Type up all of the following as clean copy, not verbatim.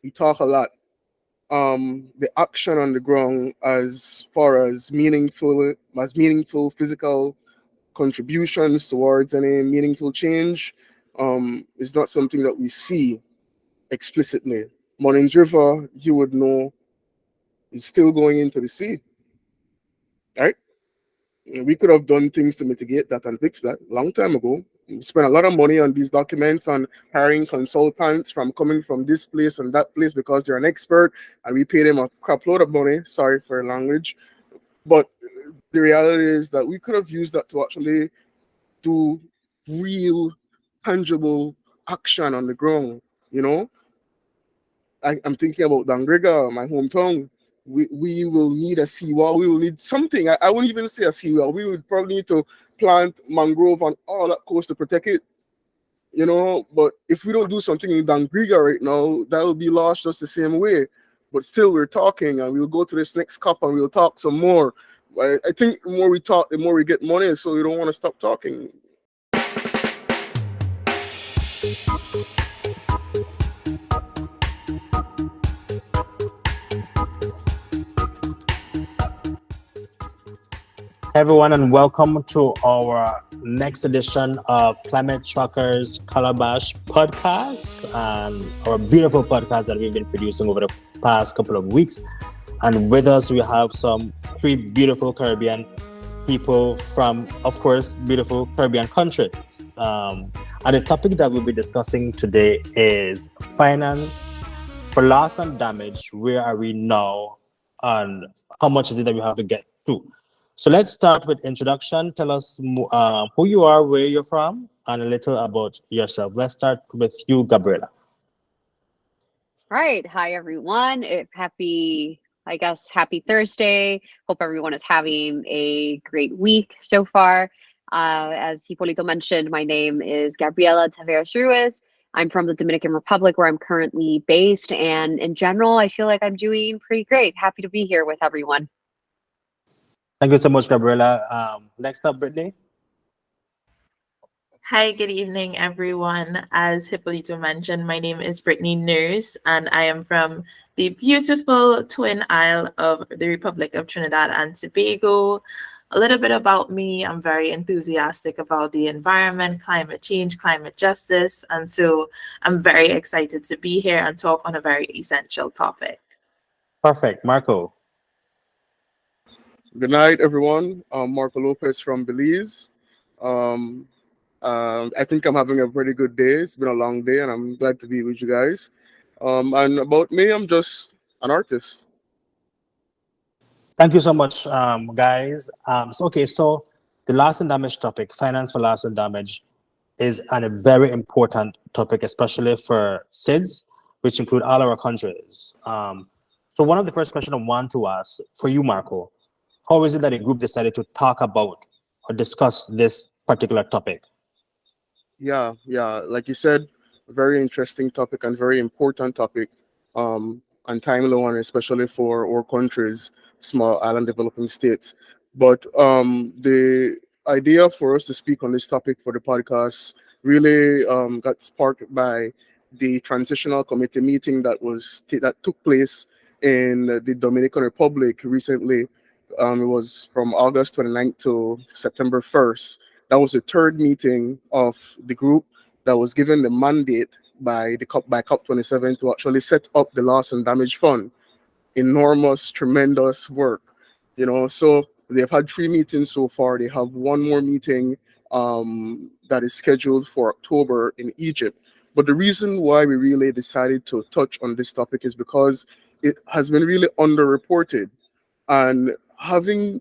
We talk a lot. The action on the ground, as far as meaningful physical contributions towards any meaningful change, is not something that we see explicitly. Mornings River, you would know, is still going into the sea, right? We could have done things to mitigate that and fix that long time ago. We spent a lot of money on these documents and hiring consultants from coming from this place and that place because they're an expert, and we pay them a crap load of money. Sorry for language, but the reality is that we could have used that to actually do real, tangible action on the ground. You know, I'm thinking about Dangriga, my hometown. We will need a seawall. We will need something. I wouldn't even say a seawall. We would probably need to plant mangrove on all that coast to protect it. You know, but if we don't do something in Dangriga right now, that will be lost just the same way. But still, we're talking, and we'll go to this next cup and we'll talk some more. I think the more we talk, the more we get money. So we don't want to stop talking. Everyone, and welcome to our next edition of Climate Trackers Calabash podcast, and our beautiful podcast that we've been producing over the past couple of weeks. And with us, we have some three beautiful Caribbean people from, of course, beautiful Caribbean countries. And the topic that we'll be discussing today is finance for loss and damage. Where are we now, and how much is it that we have to get to? So let's start with introduction. Tell us who you are, where you're from, and a little about yourself. Let's start with you, Gabriela. Right. Hi, everyone. Happy Thursday. Hope everyone is having a great week so far. As Hipolito mentioned, my name is Gabriela Taveras Ruiz. I'm from the Dominican Republic, where I'm currently based. And in general, I feel like I'm doing pretty great. Happy to be here with everyone. Thank you so much, Gabriela. Next up, Brittany. Hi, good evening, everyone. As Hippolito mentioned, my name is Britney Nurse, and I am from the beautiful Twin Isle of the Republic of Trinidad and Tobago. A little bit about me: I'm very enthusiastic about the environment, climate change, climate justice, and so I'm very excited to be here and talk on a very essential topic. Perfect. Marco. Good night, everyone. I'm Marco Lopez from Belize. I think I'm having a pretty good day. It's been a long day, and I'm glad to be with you guys. And about me, I'm just an artist. Thank you so much, guys. So the loss and damage topic, finance for loss and damage, is a very important topic, especially for SIDS, which include all our countries. So one of the first questions I want to ask for you, Marco, how is it that a group decided to talk about or discuss this particular topic? Yeah. Like you said, a very interesting topic and very important topic, and timely one, especially for our countries, small island developing states. But the idea for us to speak on this topic for the podcast really got sparked by the transitional committee meeting that took place in the Dominican Republic recently. It was from August 29th to September 1st. That was the third meeting of the group that was given the mandate by COP27 to actually set up the loss and damage fund. Enormous, tremendous work, So they've had three meetings so far. They have one more meeting that is scheduled for October in Egypt. But the reason why we really decided to touch on this topic is because it has been really underreported, and having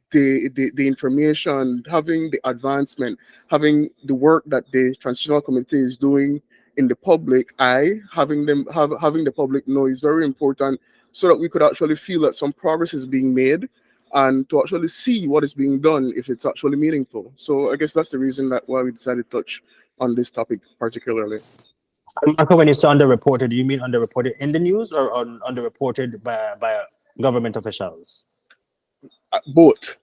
the information, having the advancement, having the work that the transitional committee is doing in the public eye, having the public know is very important, so that we could actually feel that some progress is being made, and to actually see what is being done if it's actually meaningful. So I guess that's the reason why we decided to touch on this topic particularly. Marco, when you say underreported, do you mean underreported in the news or underreported by government officials? Both.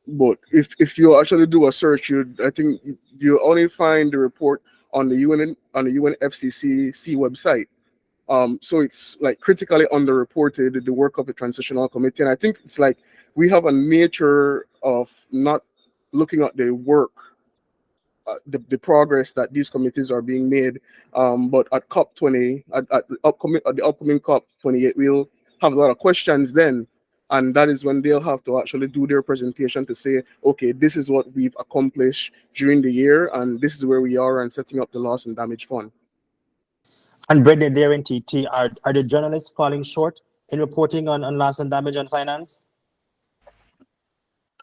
If you actually do a search, I think you only find the report on the UNFCCC website. So it's like critically underreported, the work of the transitional committee. And I think it's like we have a nature of not looking at the work, the progress that these committees are being made. But at COP 20, at the upcoming COP 28, we'll have a lot of questions then. And that is when they'll have to actually do their presentation to say, okay, this is what we've accomplished during the year, and this is where we are, and setting up the loss and damage fund. And Britney, there in TT, are the journalists falling short in reporting on loss and damage on finance?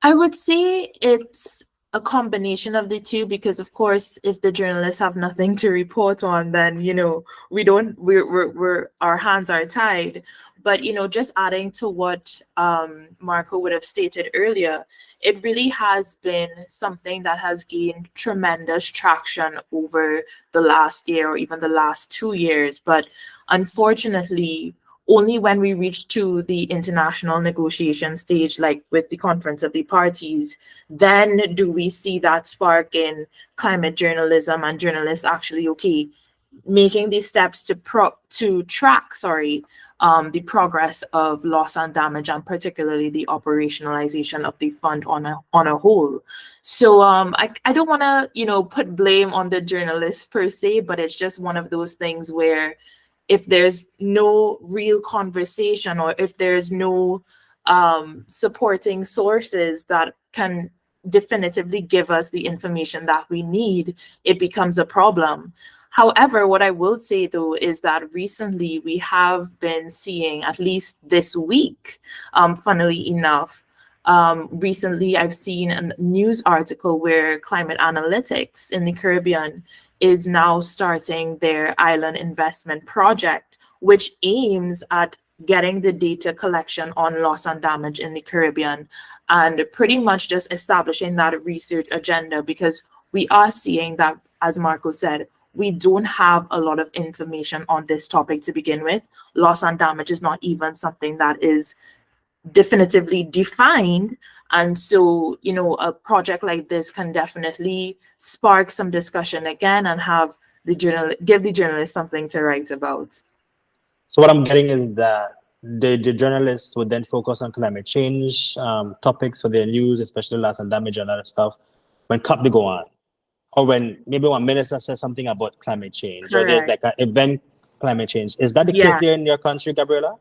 I would say it's a combination of the two, because of course, if the journalists have nothing to report on, then we're our hands are tied. But just adding to what Marco would have stated earlier, it really has been something that has gained tremendous traction over the last year or even the last 2 years. But unfortunately, only when we reach to the international negotiation stage, like with the Conference of the Parties, then do we see that spark in climate journalism and journalists actually, making these steps to track the progress of loss and damage, and particularly the operationalization of the fund on a whole. So I don't want to put blame on the journalists per se, but it's just one of those things where if there's no real conversation, or if there's no supporting sources that can definitively give us the information that we need, it becomes a problem. However, what I will say though is that recently we have been seeing, at least this week, funnily enough, recently I've seen a news article where Climate Analytics in the Caribbean is now starting their island investment project, which aims at getting the data collection on loss and damage in the Caribbean, and pretty much just establishing that research agenda, because we are seeing that, as Marco said, we don't have a lot of information on this topic to begin with. Loss and damage is not even something that is definitively defined. And so, a project like this can definitely spark some discussion again and have give the journalists something to write about. So what I'm getting is that the journalists would then focus on climate change topics for their news, especially loss and damage and other stuff, when COP go on. Or when maybe one minister says something about climate change, or there's like an event climate change. Is that the case there in your country, Gabriela?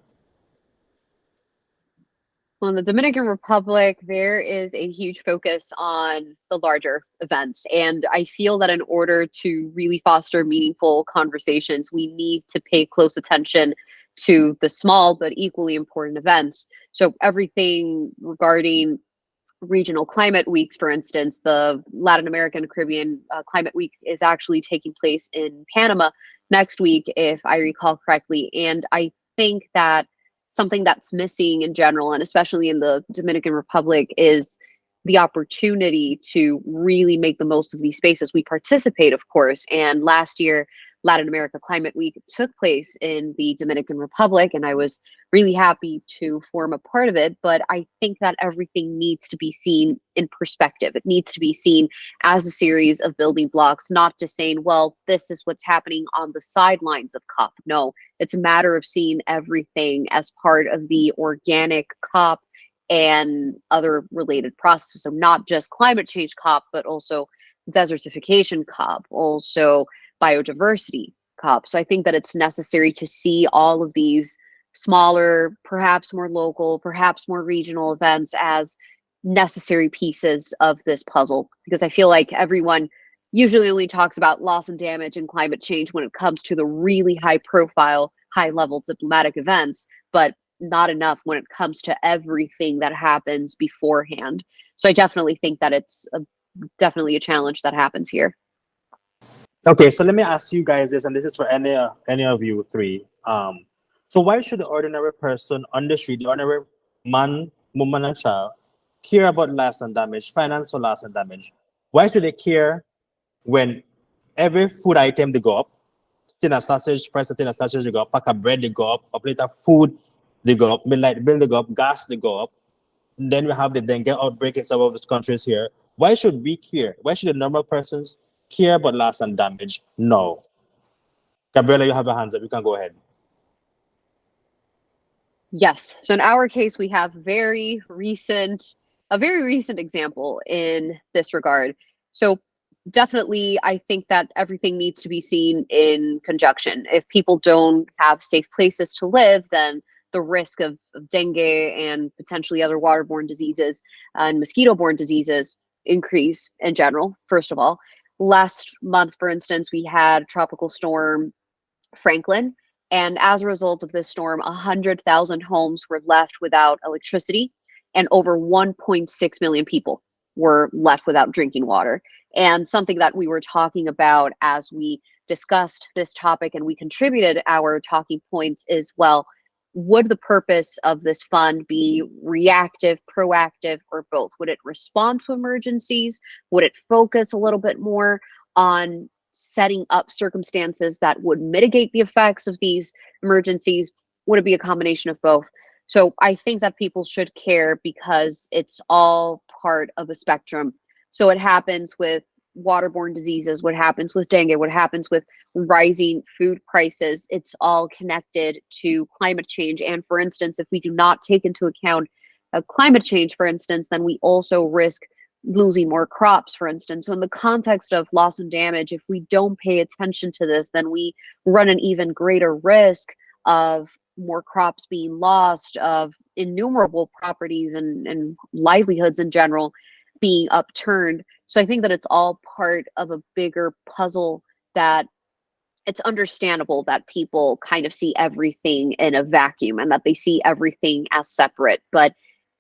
Well, in the Dominican Republic, there is a huge focus on the larger events. And I feel that in order to really foster meaningful conversations, we need to pay close attention to the small but equally important events. So everything regarding regional climate weeks, for instance, the Latin American Caribbean Climate Week is actually taking place in Panama next week, if I recall correctly. And I think that something that's missing in general, and especially in the Dominican Republic, is the opportunity to really make the most of these spaces. We participate, of course, and last year, Latin America Climate Week took place in the Dominican Republic, and I was really happy to form a part of it. But I think that everything needs to be seen in perspective. It needs to be seen as a series of building blocks, not just saying, well, this is what's happening on the sidelines of COP. No, it's a matter of seeing everything as part of the organic COP and other related processes. So not just climate change COP, but also desertification COP, also biodiversity COP. So I think that it's necessary to see all of these smaller, perhaps more local, perhaps more regional events as necessary pieces of this puzzle, because I feel like everyone usually only talks about loss and damage and climate change when it comes to the really high profile, high level diplomatic events, but not enough when it comes to everything that happens beforehand. So I definitely think that it's definitely a challenge that happens here. Okay, so let me ask you guys this, and this is for any of you three. So why should the ordinary person on the street, the ordinary man, woman, and child, care about loss and damage, finance for loss and damage? Why should they care when every food item they go up, tin of sausage, price of tin of sausage they go up, pack of bread they go up, a plate of food they go up, midnight bill they go up, gas they go up. And then we have the dengue outbreak in some of these countries here. Why should we care? Why should the normal persons care about loss and damage? No. Gabriela, you have your hands up. You can go ahead. Yes. So in our case, we have a very recent example in this regard. So definitely, I think that everything needs to be seen in conjunction. If people don't have safe places to live, then the risk of dengue and potentially other waterborne diseases and mosquito-borne diseases increase in general, first of all. Last month, for instance, we had Tropical Storm Franklin. And as a result of this storm, 100,000 homes were left without electricity, and over 1.6 million people were left without drinking water. And something that we were talking about as we discussed this topic and we contributed our talking points is, well, would the purpose of this fund be reactive, proactive, or both? Would it respond to emergencies? Would it focus a little bit more on setting up circumstances that would mitigate the effects of these emergencies? Would it be a combination of both? So I think that people should care because it's all part of a spectrum. So it happens with waterborne diseases, what happens with dengue, what happens with rising food prices. It's all connected to climate change. And for instance, if we do not take into account climate change, for instance, then we also risk losing more crops, for instance. So in the context of loss and damage, if we don't pay attention to this, then we run an even greater risk of more crops being lost, of innumerable properties and livelihoods in general being upturned. So I think that it's all part of a bigger puzzle that it's understandable that people kind of see everything in a vacuum and that they see everything as separate. But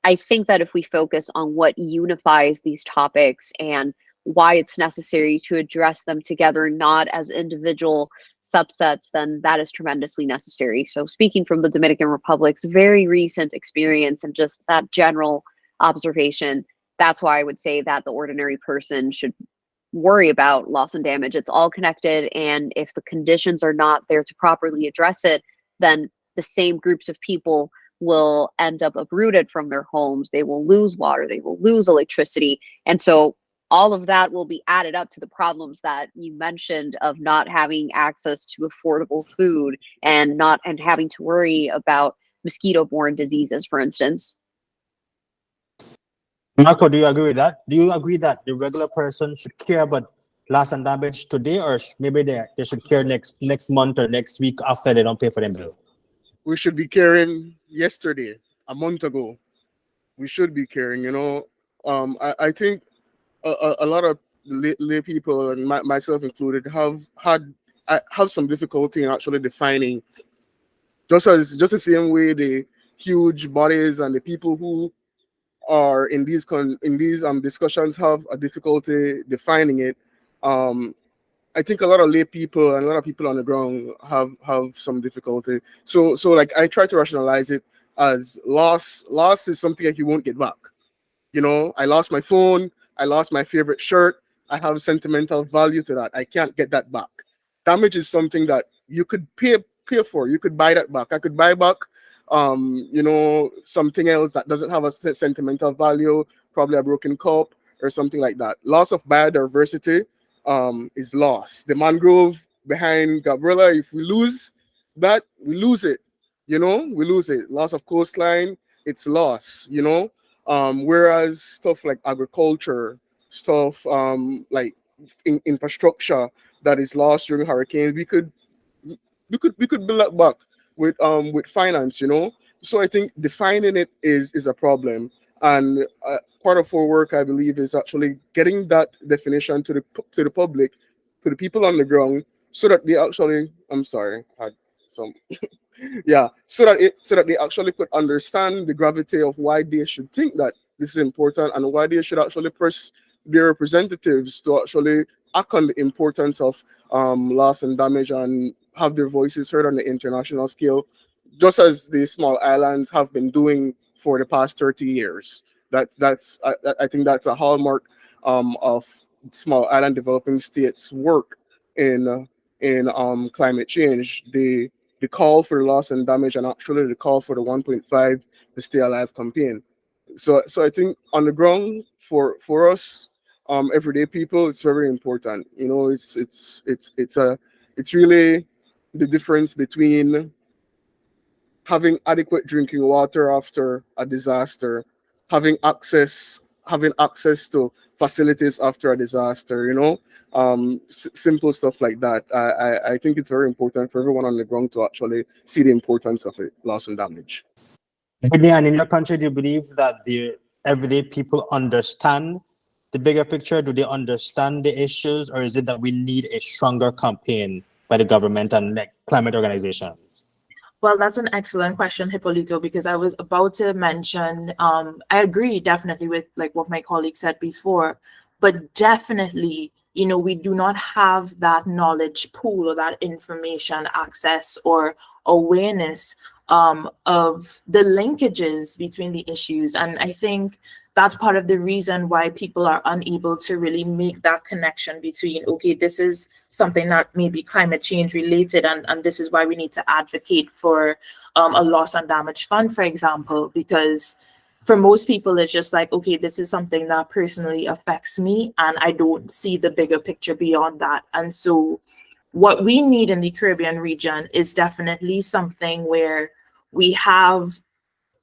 I think that if we focus on what unifies these topics and why it's necessary to address them together, not as individual subsets, then that is tremendously necessary. So speaking from the Dominican Republic's very recent experience and just that general observation, that's why I would say that the ordinary person should worry about loss and damage. It's all connected. And if the conditions are not there to properly address it, then the same groups of people will end up uprooted from their homes. They will lose water, they will lose electricity. And so all of that will be added up to the problems that you mentioned of not having access to affordable food and not and having to worry about mosquito-borne diseases, for instance. Marco, do you agree with that? Do you agree that the regular person should care about loss and damage today, or maybe they should care next month or next week after they don't pay for them bill? We should be caring yesterday, a month ago. We should be caring, I think a lot of lay people, and myself included, have some difficulty in actually defining, just the same way the huge bodies and the people who are in these discussions have a difficulty defining it. Um, I think a lot of lay people and a lot of people on the ground have some difficulty. So like I try to rationalize it as loss. Loss is something that you won't get back. I lost my phone, I lost my favorite shirt. I have sentimental value to that. I can't get that back. Damage is something that you could pay for. You could buy that back. I could buy back something else that doesn't have a sentimental value, probably a broken cup or something like that. Loss of biodiversity is lost. The mangrove behind Gabriela, if we lose that, we lose it. We lose it. Loss of coastline, it's lost. Whereas stuff like agriculture, stuff like infrastructure that is lost during hurricanes, we could build that back with finance. So I think defining it is a problem, and part of our work, I believe, is actually getting that definition to the public, to the people on the ground, so that they actually, I'm sorry, I had some yeah, so that they actually could understand the gravity of why they should think that this is important, and why they should actually press their representatives to actually act on the importance of loss and damage, and have their voices heard on the international scale, just as the small islands have been doing for the past 30 years. I think that's a hallmark of small island developing states work in climate change. The call for loss and damage, and actually the call for the 1.5 to stay alive campaign. So I think on the ground, for us, everyday people, it's very important. It's really the difference between having adequate drinking water after a disaster, having access to facilities after a disaster, simple stuff like that. I think it's very important for everyone on the ground to actually see the importance of it, loss and damage. Brittany, and in your country, do you believe that the everyday people understand the bigger picture? Do they understand the issues, or is it that we need a stronger campaign by the government and like climate organizations? Well, that's an excellent question, Hippolito, because I was about to mention, I agree definitely with like what my colleague said before, but definitely, we do not have that knowledge pool or that information access or awareness of the linkages between the issues. And I think that's part of the reason why people are unable to really make that connection between, okay, this is something that may be climate change related, and this is why we need to advocate for a loss and damage fund, for example, because for most people, it's just like, okay, this is something that personally affects me, and I don't see the bigger picture beyond that. And so what we need in the Caribbean region is definitely something where we have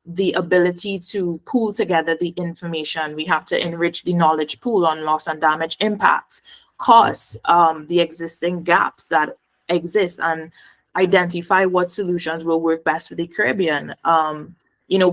the ability to pool together the information. We have to enrich the knowledge pool on loss and damage impacts, costs, the existing gaps that exist, and identify what solutions will work best for the Caribbean.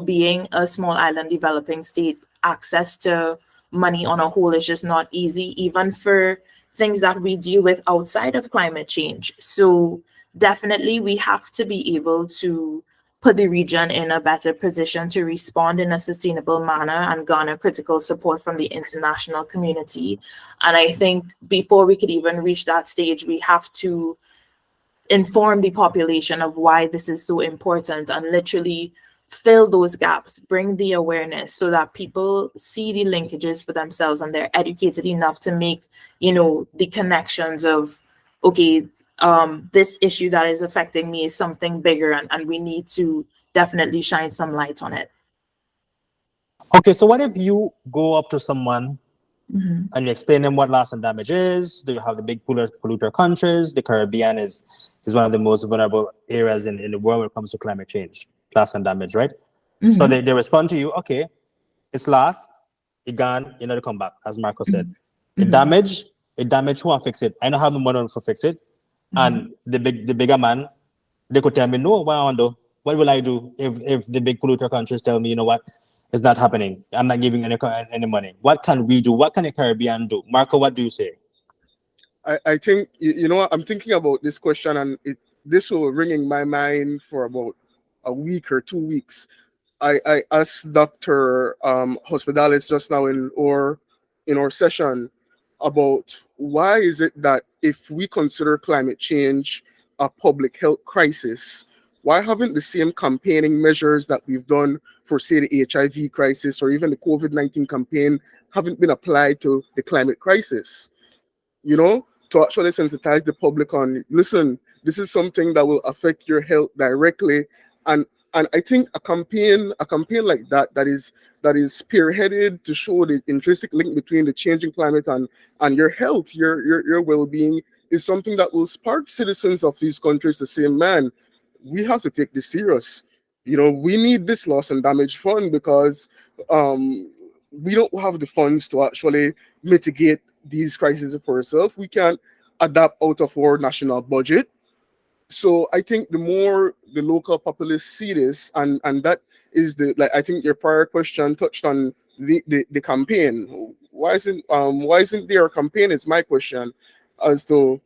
Being a small island developing state, access to money on a whole is just not easy, even for things that we deal with outside of climate change. So definitely we have to be able to put the region in a better position to respond in a sustainable manner and garner critical support from the international community. And I think before we could even reach that stage, we have to inform the population of why this is so important and literally fill those gaps, bring the awareness so that people see the linkages for themselves and they're educated enough to make, the connections of, okay, this issue that is affecting me is something bigger, and we need to definitely shine some light on it. Okay, so what if you go up to someone and you explain them what loss and damage is? Do you have the big polluter countries? The Caribbean is one of the most vulnerable areas in the world when it comes to climate change, loss and damage, right? So they respond to you, okay, it's lost, it gone, you know, to come back, as Marco said. It damage, who want to fix it? I don't have the money to fix it. And the bigger man, they could tell me, no, what will I do if the big polluter countries tell me, you know what, it's not happening. I'm not giving any money. What can we do? What can the Caribbean do? Marco, what do you say? I think, I'm thinking about this question, and this will ring in my mind for about a week or 2 weeks. I asked Dr. Hospitalis just now in our session about why is it that if we consider climate change a public health crisis, why haven't the same campaigning measures that we've done for, say, the HIV crisis or even the COVID-19 campaign haven't been applied to the climate crisis? To actually sensitize the public on, listen, this is something that will affect your health directly. And I think a campaign like that is spearheaded to show the intrinsic link between the changing climate and your health, your well-being, is something that will spark citizens of these countries to say, man, we have to take this serious. We need this loss and damage fund because we don't have the funds to actually mitigate these crises for ourselves. We can't adapt out of our national budget. So I think the more the local populace see this, and that is I think your prior question touched on the campaign. Why isn't there a campaign? Is my question, as to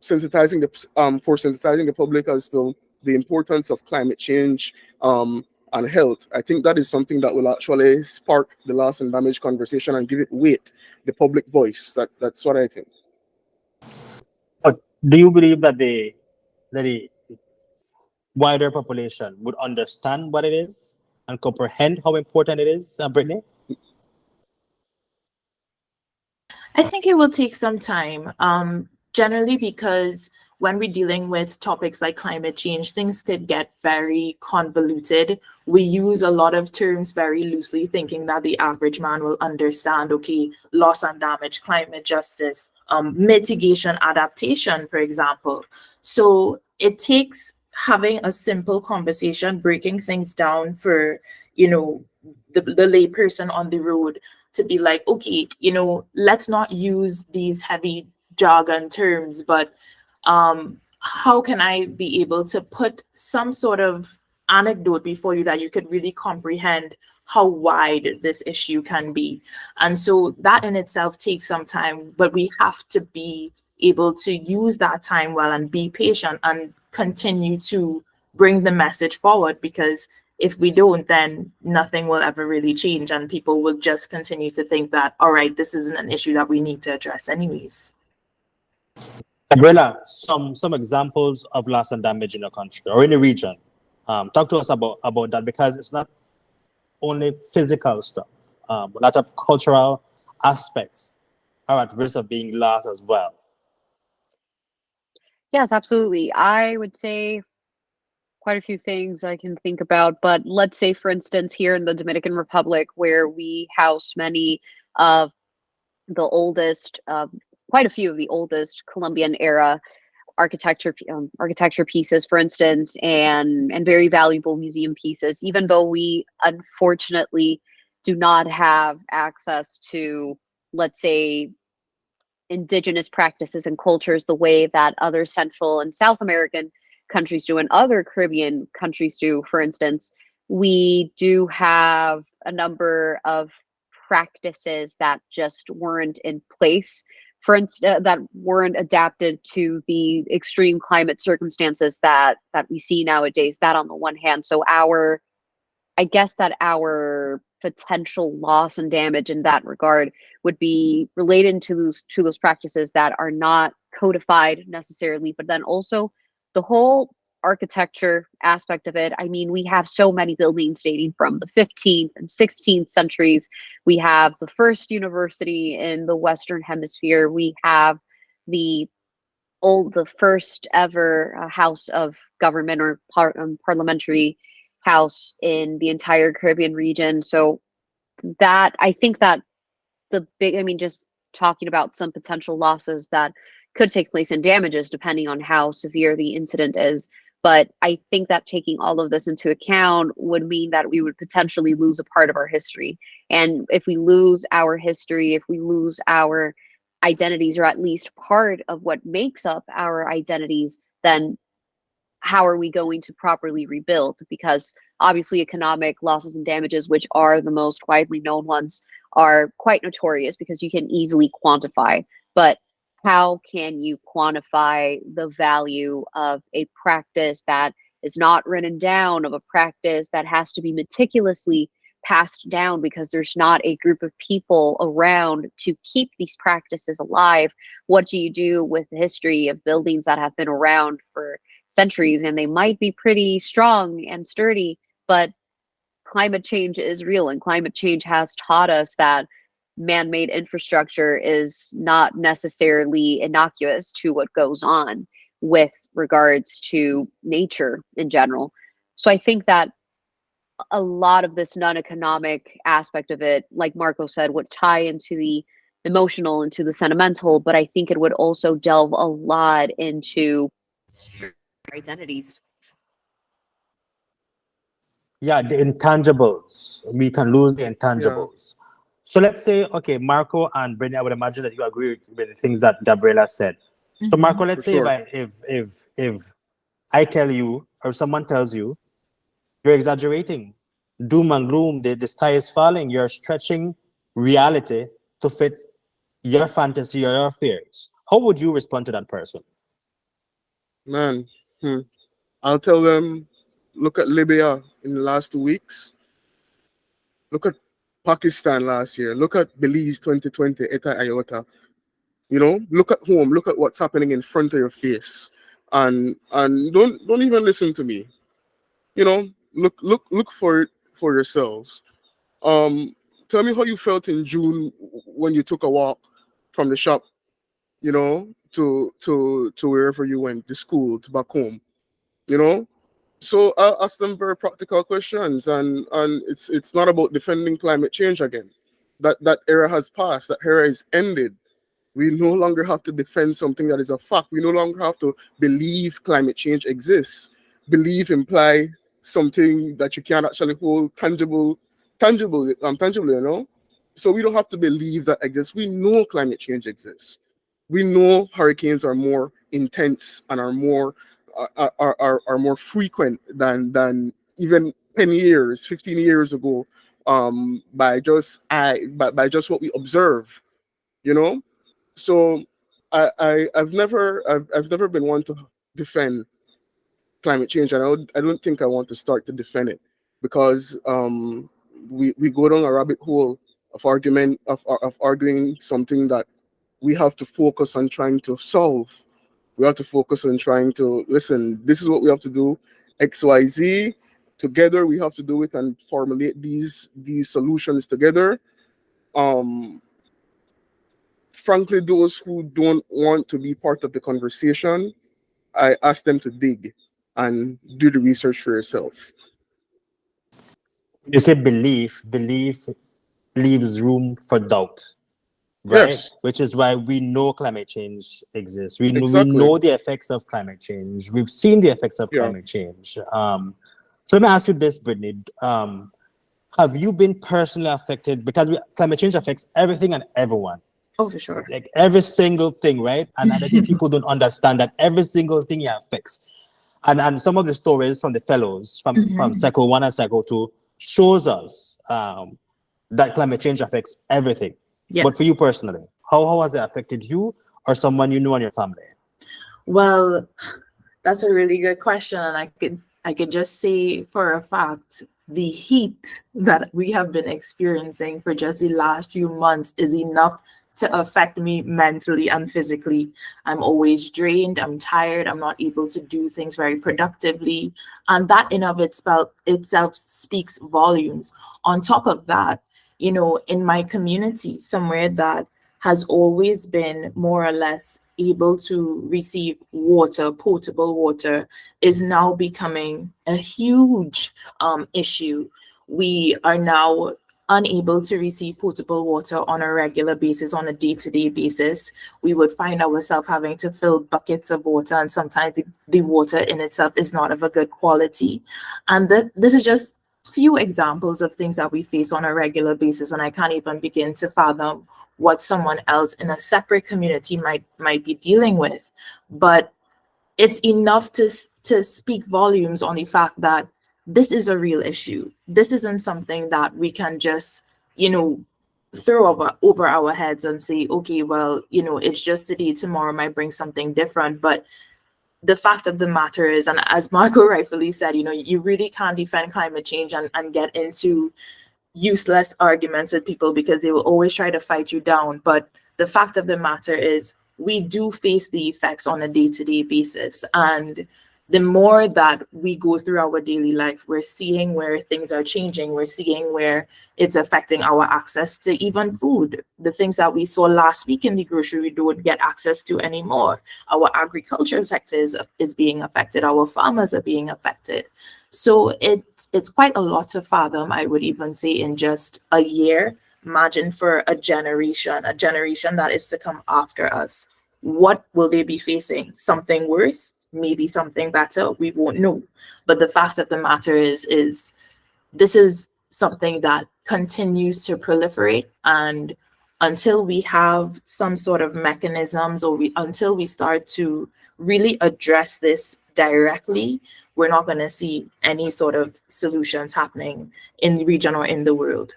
sensitizing the public as to the importance of climate change and health. I think that is something that will actually spark the loss and damage conversation and give it weight, the public voice. That's what I think. But do you believe that the wider population would understand what it is and comprehend how important it is, Brittany? I think it will take some time, generally because when we're dealing with topics like climate change, things could get very convoluted. We use a lot of terms very loosely, thinking that the average man will understand, okay, loss and damage, climate justice, mitigation, adaptation, for example. So it takes having a simple conversation, breaking things down for, you know, the lay person on the road to be like, okay, you know, let's not use these heavy jargon terms, but how can I be able to put some sort of anecdote before you that you could really comprehend how wide this issue can be? And so that in itself takes some time, but we have to be able to use that time well and be patient and continue to bring the message forward, because if we don't, then nothing will ever really change and people will just continue to think that, all right, this isn't an issue that we need to address anyways. Gabriela, some examples of loss and damage in the country or in the region. Talk to us about that, because it's not only physical stuff. A lot of cultural aspects are at risk of being lost as well. Yes, absolutely. I would say quite a few things I can think about, but let's say, for instance, here in the Dominican Republic, where we house many of the oldest, quite a few of the oldest Colombian era architecture pieces, for instance, and very valuable museum pieces. Even though we unfortunately do not have access to, let's say, indigenous practices and cultures the way that other Central and South American countries do and other Caribbean countries do, for instance, we do have a number of practices that just weren't in place, for instance, that weren't adapted to the extreme climate circumstances that we see nowadays. That on the one hand, so I guess that our potential loss and damage in that regard would be related to those practices that are not codified necessarily, but then also the whole architecture aspect of it. I mean, we have so many buildings dating from the 15th and 16th centuries. We have the first university in the Western Hemisphere. We have the the first ever house of government or parliamentary house in the entire Caribbean region. So that I think that I mean, just talking about some potential losses that could take place and damages depending on how severe the incident is. But I think that taking all of this into account would mean that we would potentially lose a part of our history. And if we lose our history, if we lose our identities, or at least part of what makes up our identities, then how are we going to properly rebuild? Because obviously economic losses and damages, which are the most widely known ones, are quite notorious because you can easily quantify. But how can you quantify the value of a practice that is not written down, of a practice that has to be meticulously passed down because there's not a group of people around to keep these practices alive? What do you do with the history of buildings that have been around for centuries and they might be pretty strong and sturdy, but climate change is real, and climate change has taught us that man-made infrastructure is not necessarily innocuous to what goes on with regards to nature in general. So I think that a lot of this non-economic aspect of it, like Marco said, would tie into the emotional, into the sentimental, but I think it would also delve a lot into identities. Yeah, the intangibles. We can lose the Yeah. intangibles. So let's say, okay, Marco and Brittany, I would imagine that you agree with the things that Gabriela said. So Marco, For let's say sure. if I tell you or someone tells you you're exaggerating, doom and gloom, the sky is falling, you're stretching reality to fit your fantasy or your fears. How would you respond to that person? Man, I'll tell them, look at Libya in the last 2 weeks. Look at Pakistan last year. Look at Belize 2020, Eta Iota. You know, look at home. Look at what's happening in front of your face, and don't even listen to me. You know, look for it for yourselves. Um, Tell me how you felt in June when you took a walk from the shop, to wherever you went, to school, to back home. You know, so I'll ask them very practical questions, and it's not about defending climate change again. That era has passed. That era is ended. We no longer have to defend something that is a fact. We no longer have to believe climate change exists. belief imply something that you can't actually hold tangibly, So we don't have to believe that exists. We know climate change exists. We know hurricanes are more intense and are more frequent than even 10 years, 15 years ago, by just what we observe, you know. So I've never been one to defend climate change, and I don't think I want to start to defend it, because we go down a rabbit hole of arguing something that we have to focus on trying to solve. We have to focus on trying to listen. This is what we have to do, X, Y, Z. Together, we have to do it and formulate these solutions together. Um, Frankly, those who don't want to be part of the conversation, I ask them to dig and do the research for yourself. You say belief leaves room for doubt, right? Yes, Which is why we know climate change exists. We exactly. know the effects of climate change. We've seen the effects of Yeah. climate change. So let me ask you this, Brittany. Have you been personally affected? Because climate change affects everything and everyone. Oh, for sure. Like every single thing, right? And I think people don't understand that every single thing it affects. And some of the stories from the fellows from Cycle 1 and Cycle 2 shows us that climate change affects everything. But for Yes. you personally, how has it affected you or someone you know in your family? Well, that's a really good question, and I could just say for a fact the heat that we have been experiencing for just the last few months is enough to affect me mentally and physically. I'm always drained, I'm tired, I'm not able to do things very productively, and that in of itself speaks volumes. On top of that, in my community, somewhere that has always been more or less able to receive water, potable water, is now becoming a huge issue. We are now unable to receive potable water on a regular basis, on a day-to-day basis. We would find ourselves having to fill buckets of water, and sometimes the water in itself is not of a good quality. And this is just few examples of things that we face on a regular basis, and I can't even begin to fathom what someone else in a separate community might be dealing with. But it's enough to speak volumes on the fact that this is a real issue. This isn't something that we can just, throw over our heads and say, okay, well, it's just today, tomorrow might bring something different. But the fact of the matter is, and as Margot rightfully said, you really can't defend climate change and get into useless arguments with people, because they will always try to fight you down. But the fact of the matter is, we do face the effects on a day-to-day basis. And the more that we go through our daily life, we're seeing where things are changing. We're seeing where it's affecting our access to even food. The things that we saw last week in the grocery, we don't get access to anymore. Our agriculture sector is being affected. Our farmers are being affected. So it's quite a lot to fathom, I would even say, in just a year. Imagine for a generation that is to come after us. What will they be facing? Something worse? Maybe something better? We won't know. But the fact of the matter is this is something that continues to proliferate, and until we have some sort of mechanisms, or until we start to really address this directly, we're not going to see any sort of solutions happening in the region or in the world.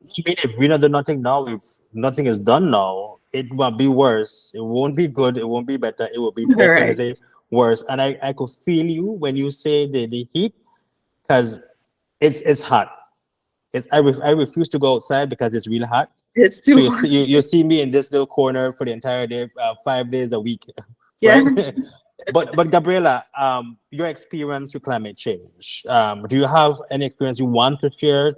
I mean, if we don't do nothing now, if nothing is done now, it will be worse. It won't be good. It won't be better. It will be Right. definitely worse. And I could feel you when you say the heat, because it's hot. I refuse to go outside because it's really hot. It's So too you hard. see you see me in this little corner for the entire day, 5 days a week, right? Yes. But Gabriela, your experience with climate change, do you have any experience you want to share?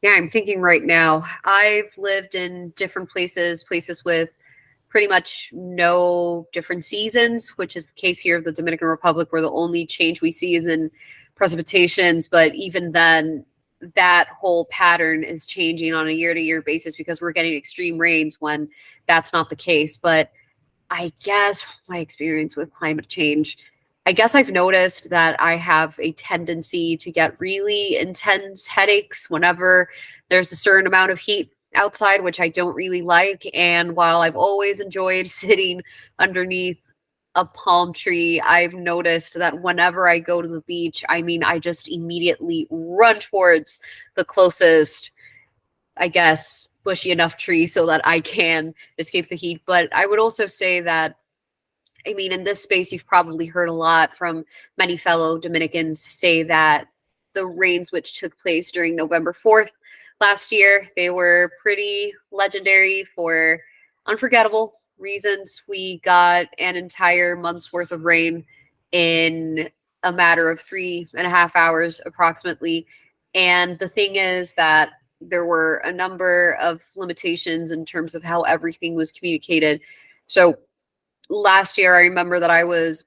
Yeah, I'm thinking right now. I've lived in different places with pretty much no different seasons, which is the case here of the Dominican Republic, where the only change we see is in precipitations. But even then, that whole pattern is changing on a year-to-year basis, because we're getting extreme rains when that's not the case. But I guess my experience with climate change, I guess I've noticed that I have a tendency to get really intense headaches whenever there's a certain amount of heat outside, which I don't really like. And while I've always enjoyed sitting underneath a palm tree, I've noticed that whenever I go to the beach, I mean, I just immediately run towards the closest, I guess, bushy enough tree so that I can escape the heat. But I would also say that, I mean, in this space, you've probably heard a lot from many fellow Dominicans say that the rains which took place during November 4th last year, they were pretty legendary for unforgettable reasons. We got an entire month's worth of rain in a matter of 3.5 hours approximately. And the thing is that there were a number of limitations in terms of how everything was communicated. So last year, I remember that I was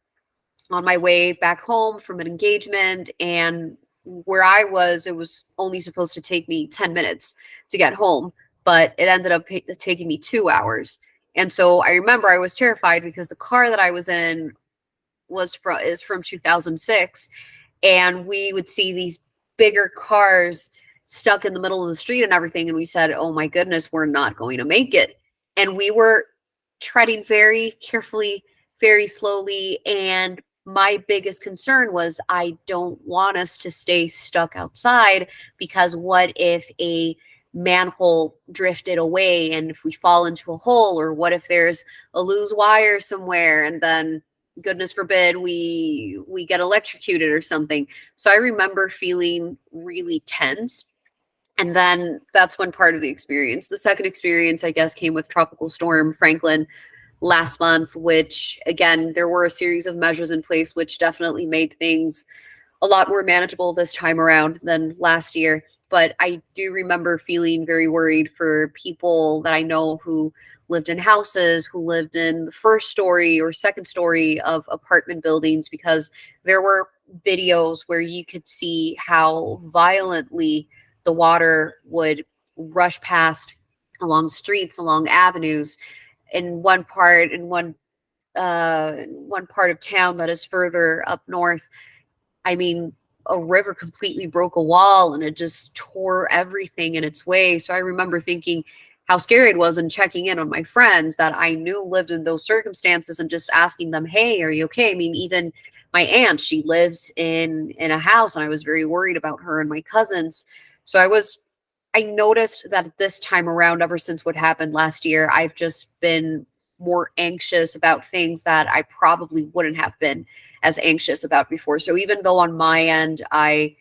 on my way back home from an engagement, and where I was, it was only supposed to take me 10 minutes to get home, but it ended up taking me 2 hours. And so I remember I was terrified because the car that I was in is from 2006, and we would see these bigger cars stuck in the middle of the street and everything, and we said, oh my goodness, we're not going to make it. And we were treading very carefully, very slowly, and my biggest concern was I don't want us to stay stuck outside, because what if a manhole drifted away and if we fall into a hole, or what if there's a loose wire somewhere and then goodness forbid we get electrocuted or something. So I remember feeling really tense. And then that's one part of the experience. The second experience, I guess, came with Tropical Storm Franklin last month, which, again, there were a series of measures in place which definitely made things a lot more manageable this time around than last year. But I do remember feeling very worried for people that I know who lived in houses, who lived in the first story or second story of apartment buildings, because there were videos where you could see how violently the water would rush past along streets, along avenues. In one part of town that is further up north, I mean, a river completely broke a wall and it just tore everything in its way. So I remember thinking how scary it was and checking in on my friends that I knew lived in those circumstances and just asking them, hey, are you okay? I mean, even my aunt, she lives in a house, and I was very worried about her and my cousins. So I noticed that this time around, ever since what happened last year, I've just been more anxious about things that I probably wouldn't have been as anxious about before. So even though on my end, I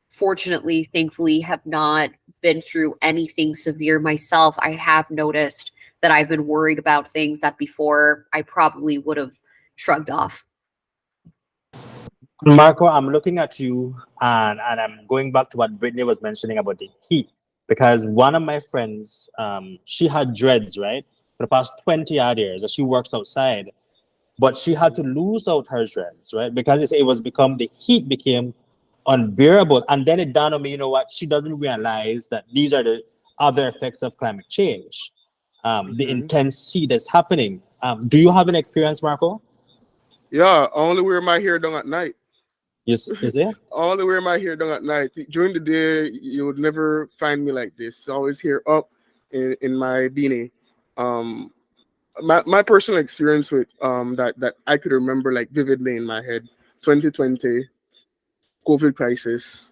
fortunately, thankfully, have not been through anything severe myself, I have noticed that I've been worried about things that before I probably would have shrugged off. Marco, I'm looking at you, and I'm going back to what Brittany was mentioning about the heat, because one of my friends, she had dreads, right, for the past 20 odd years, and she works outside, but she had to lose out her dreads, right, because the heat became unbearable. And then it dawned on me, you know what, she doesn't realize that these are the other effects of climate change, the Mhm. intense heat that's happening. Do you have an experience, Marco? Yeah, I only wear my hair done at night. Yes, is it? I only wear my hair done at night. During the day, you would never find me like this. Always hair up in my beanie. Um, my personal experience with that I could remember like vividly in my head, 2020 COVID crisis.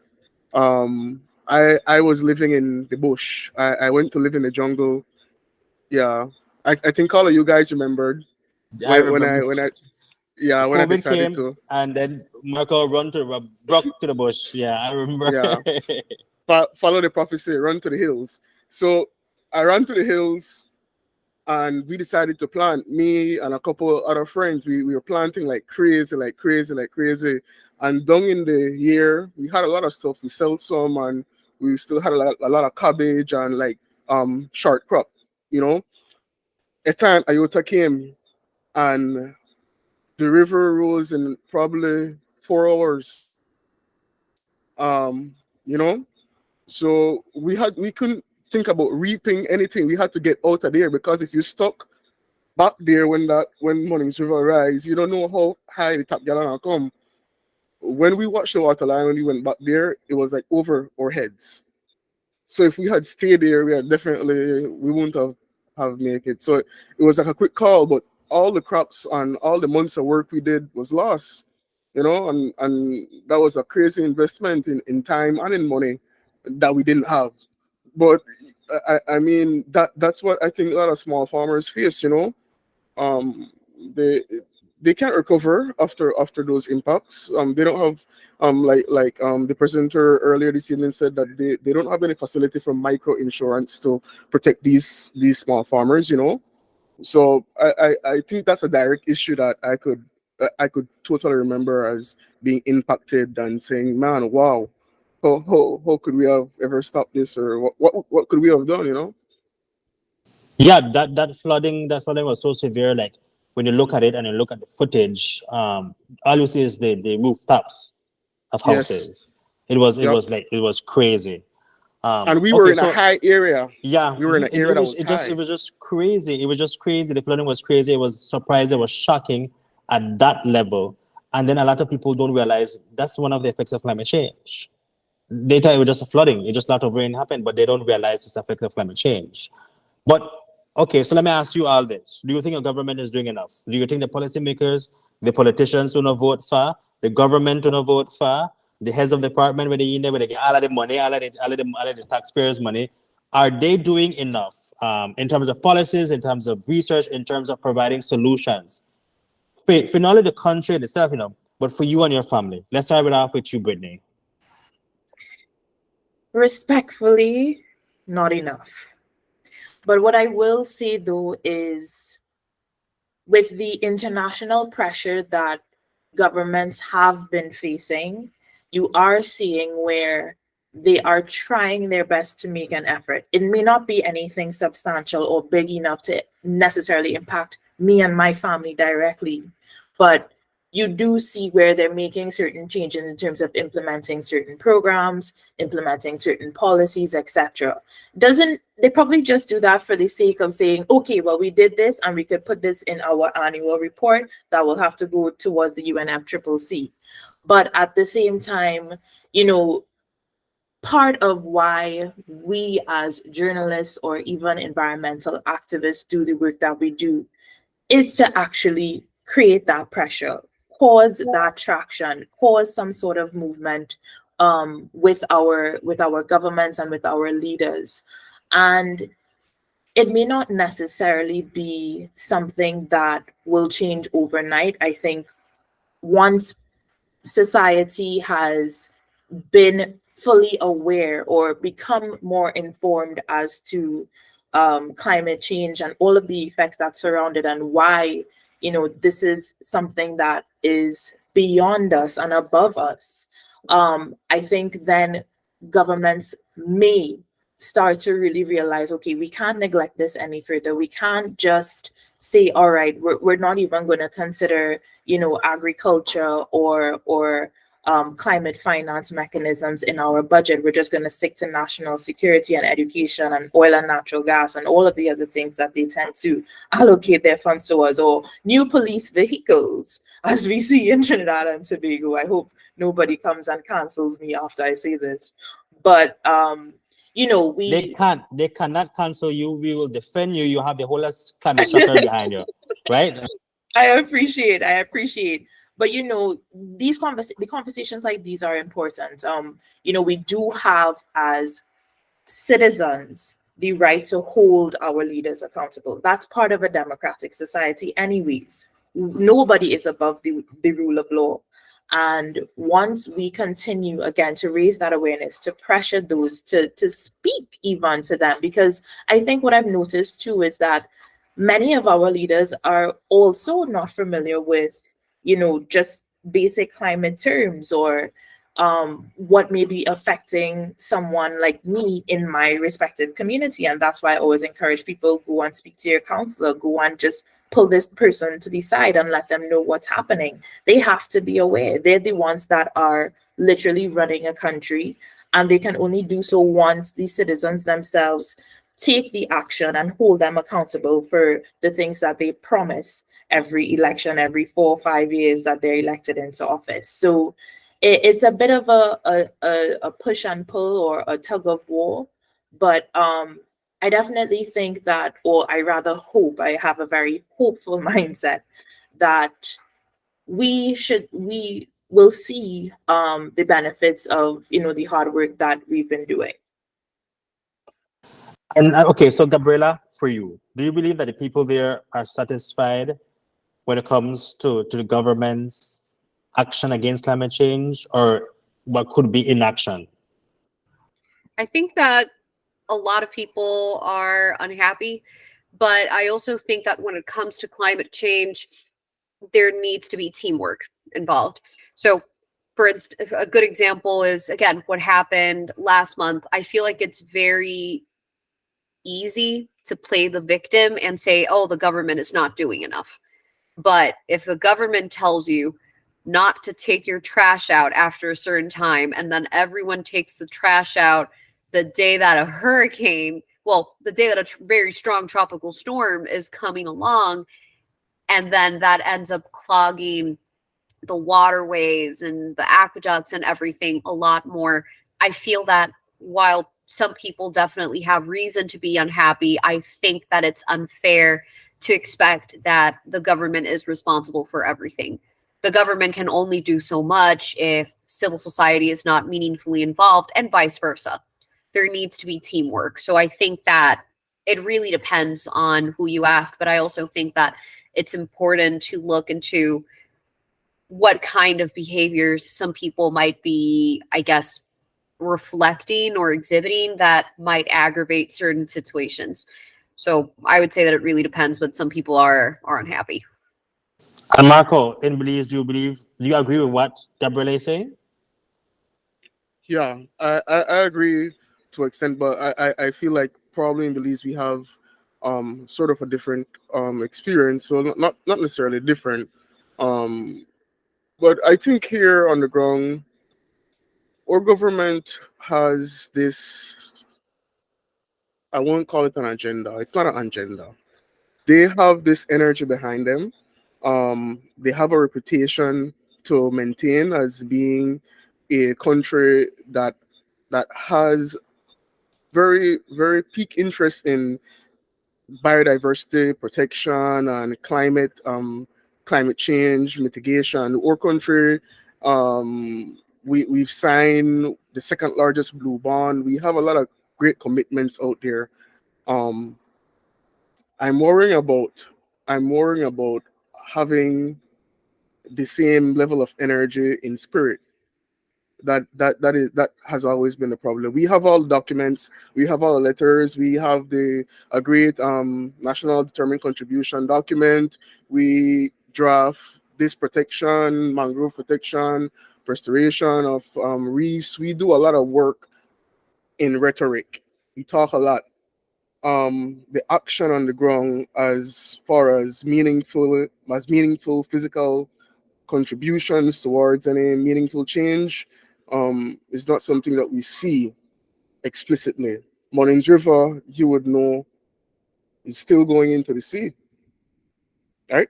I was living in the bush. I went to live in the jungle. Yeah, I think all of you guys remembered I when I yeah, when I COVID decided came, to, and then Marco broke to the bush. Yeah, I remember. yeah, follow the prophecy, run to the hills. So I ran to the hills, and we decided to plant. Me and a couple of other friends, we were planting like crazy, like crazy, like crazy. And down in the year, we had a lot of stuff. We sold some, and we still had a lot of cabbage and like short crop. You know, a time Iota came, and the river rose in probably 4 hours. Um, you know, so we couldn't think about reaping anything. We had to get out of there, because if you stuck, back there when Mornings River rise, you don't know how high the top gallon come. When we watched the water line when we went back there, it was like over our heads. So if we had stayed there, we wouldn't have make it. So it was like a quick call, but all the crops and all the months of work we did was lost, and that was a crazy investment in time and in money that we didn't have. But I mean that's what I think a lot of small farmers face. Um, they they can't recover after those impacts. They don't have the presenter earlier this evening said that they don't have any facility for micro insurance to protect these small farmers. So I think that's a direct issue that I could totally remember as being impacted and saying, man, wow, how could we have ever stopped this, or what could we have done? Yeah, that flooding was so severe. Like when you look at it and you look at the footage, all you see is the rooftops of Yes. houses. It Yep. was like it was crazy. And we were Okay, in a so high area. yeah, We were in an it area that was was high. it was just crazy. It was just crazy. The flooding was crazy. It was surprising. It was shocking at that level. And then a lot of people don't realize that's one of the effects of climate change. They thought it was just a flooding. It just a lot of rain happened, but they don't realize it's effect of climate change. But okay, so let me ask you all this: do you think the government is doing enough? Do you think the policymakers, the politicians do not vote for, the government do not vote for, the heads of department where they in there, where they get all of the money, all of the taxpayers' money, are they doing enough in terms of policies, in terms of research, in terms of providing solutions for not only the country itself, but for you and your family? Let's start it off with you, Brittany. Respectfully, not enough. But what I will say though is, with the international pressure that governments have been facing, you are seeing where they are trying their best to make an effort. It may not be anything substantial or big enough to necessarily impact me and my family directly, but you do see where they're making certain changes in terms of implementing certain programs, implementing certain policies, etc. Doesn't They probably just do that for the sake of saying, okay, well, we did this and we could put this in our annual report that will have to go towards the UNFCCC. But at the same time, you know, part of why we as journalists or even environmental activists do the work that we do is to actually create that pressure, cause that traction, cause some sort of movement with our governments and with our leaders. And it may not necessarily be something that will change overnight. I think once society has been fully aware or become more informed as to climate change and all of the effects that surround it, and why this is something that is beyond us and above us, I think then governments may start to really realize, okay, we can't neglect this any further. We can't just say, all right, we're not even going to consider agriculture or climate finance mechanisms in our budget. We're just going to stick to national security and education and oil and natural gas and all of the other things that they tend to allocate their funds towards, or new police vehicles, as we see in Trinidad and Tobago. I hope nobody comes and cancels me after I say this. But They cannot cancel you. We will defend you. You have the whole climate structure behind you, right? I appreciate. But the conversations like these are important. We do have, as citizens, the right to hold our leaders accountable. That's part of a democratic society anyways. Nobody is above the rule of law. And once we continue again to raise that awareness, to pressure those to speak even to them, because I think what I've noticed too is that many of our leaders are also not familiar with, just basic climate terms, or what may be affecting someone like me in my respective community. And that's why I always encourage people, go and speak to your counselor, go and just pull this person to the side and let them know what's happening. They have to be aware. They're the ones that are literally running a country, and they can only do so once the citizens themselves take the action and hold them accountable for the things that they promise every election, every 4 or 5 years that they're elected into office. So it's a bit of a push and pull or a tug of war. But I definitely think that, or I rather hope, I have a very hopeful mindset that we will see the benefits of the hard work that we've been doing. And okay, so Gabriela, for you, do you believe that the people there are satisfied when it comes to the government's action against climate change, or what could be inaction? I think that a lot of people are unhappy, but I also think that when it comes to climate change, there needs to be teamwork involved. So, for instance, a good example is, again, what happened last month. I feel like it's very easy to play the victim and say, oh, the government is not doing enough. But if the government tells you not to take your trash out after a certain time, and then everyone takes the trash out the day that a hurricane, well, the day that a very strong tropical storm is coming along, and then that ends up clogging the waterways and the aqueducts and everything a lot more. I feel that while some people definitely have reason to be unhappy, I think that it's unfair to expect that the government is responsible for everything. The government can only do so much if civil society is not meaningfully involved, and vice versa. There needs to be teamwork. So I think that it really depends on who you ask, but I also think that it's important to look into what kind of behaviors some people might be, I guess, reflecting or exhibiting that might aggravate certain situations. So I would say that it really depends, but some people are unhappy. And Marco, in Belize, do you agree with what Gabriela is saying? Yeah, I agree to an extent, but I feel like probably in Belize we have sort of a different experience. Well, not necessarily different, um, but I think here on the ground, our government has this. I won't call it an agenda. It's not an agenda. They have this energy behind them. They have a reputation to maintain as being a country that has very peak interest in biodiversity protection and climate change mitigation. Our country, we've signed the second largest blue bond. We have a lot of great commitments out there. Um, I'm worrying about having the same level of energy in spirit. That has always been the problem. We have all the documents, we have all the letters, we have the agreed national determined contribution document. We draft this protection, mangrove protection, restoration of reefs. We do a lot of work in rhetoric. We talk a lot. The action on the ground, as far as meaningful physical contributions towards any meaningful change, is not something that we see explicitly. Mornings River, you would know, is still going into the sea, right?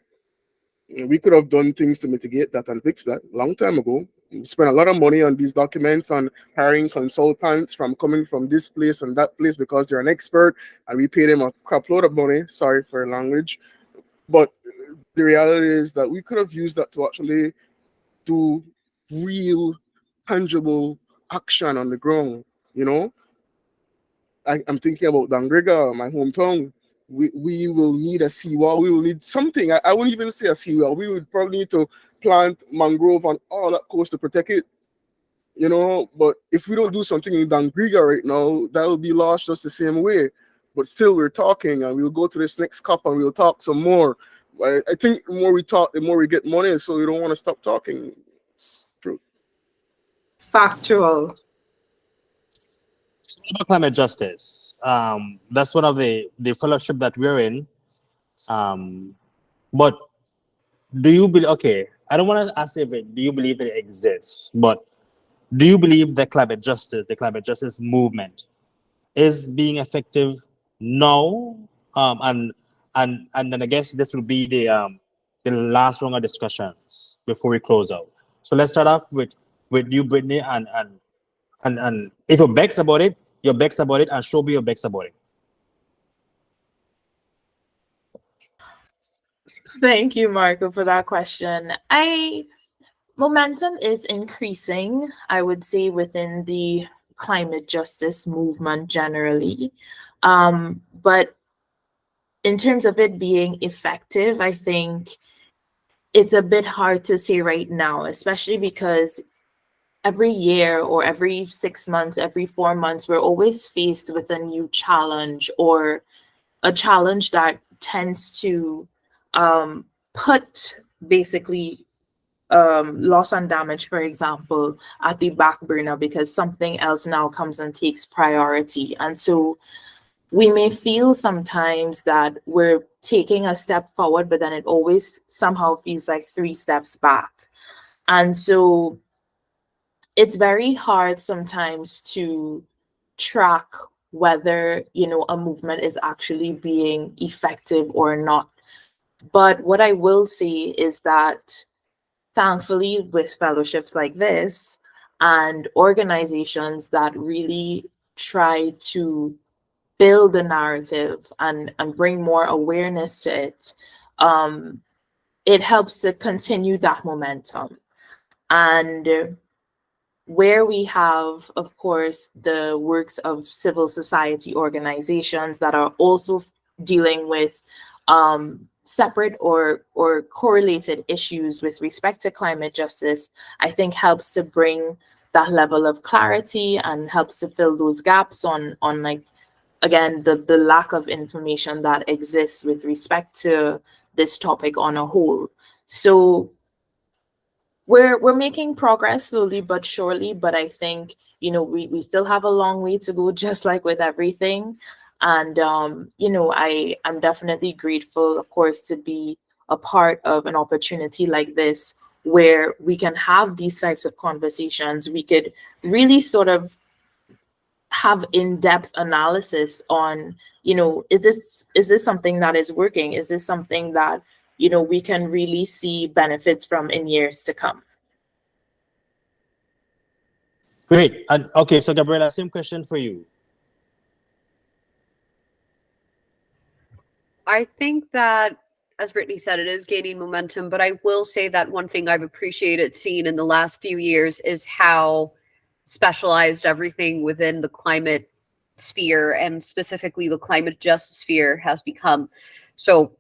We could have done things to mitigate that and fix that a long time ago. We spent a lot of money on these documents, on hiring consultants from coming from this place and that place because they're an expert, and we pay them a crap load of money. Sorry for language, but the reality is that we could have used that to actually do real, tangible action on the ground. You know, I'm thinking about Dangriga, my hometown. We will need a seawall. We will need something. I wouldn't even say a seawall. We would probably need to plant mangrove on all that coast to protect it. You know, but if we don't do something in Dangriga right now, that will be lost just the same way. But still, we're talking, and we'll go to this next cup and we'll talk some more. I think the more we talk, the more we get money, so we don't want to stop talking. True. Factual. About climate justice. That's one of the fellowship that we're in. But do you believe? Okay, I don't want to ask if do you believe it exists, but do you believe the climate justice movement, is being effective now, and then I guess this will be the last round of discussions before we close out. So let's start off with you, Brittany, and if you're vexed about it, you're vexed about it, and show me your vexed about it. Thank you, Marco, for that question. I Momentum is increasing, I would say, within the climate justice movement generally. But in terms of it being effective, I think it's a bit hard to say right now, especially because every year or every 6 months, every 4 months, we're always faced with a new challenge or a challenge that tends to put basically loss and damage, for example, at the back burner because something else now comes and takes priority. And so we may feel sometimes that we're taking a step forward, but then it always somehow feels like 3 steps back. And so it's very hard sometimes to track whether, a movement is actually being effective or not. But what I will say is that thankfully, with fellowships like this and organizations that really try to build a narrative and bring more awareness to it, it helps to continue that momentum. And where we have, of course, the works of civil society organizations that are also dealing with separate or correlated issues with respect to climate justice, I think helps to bring that level of clarity and helps to fill those gaps on like, again, the lack of information that exists with respect to this topic on a whole. So we're making progress slowly but surely, but I think we still have a long way to go, just like with everything. And I'm definitely grateful, of course, to be a part of an opportunity like this where we can have these types of conversations. We could really sort of have in-depth analysis on, is this something that is working? Is this something that we can really see benefits from in years to come? Great. And okay, so Gabriela, same question for you. I think that, as Brittany said, it is gaining momentum, but I will say that one thing I've appreciated seeing in the last few years is how specialized everything within the climate sphere and specifically the climate justice sphere has become. So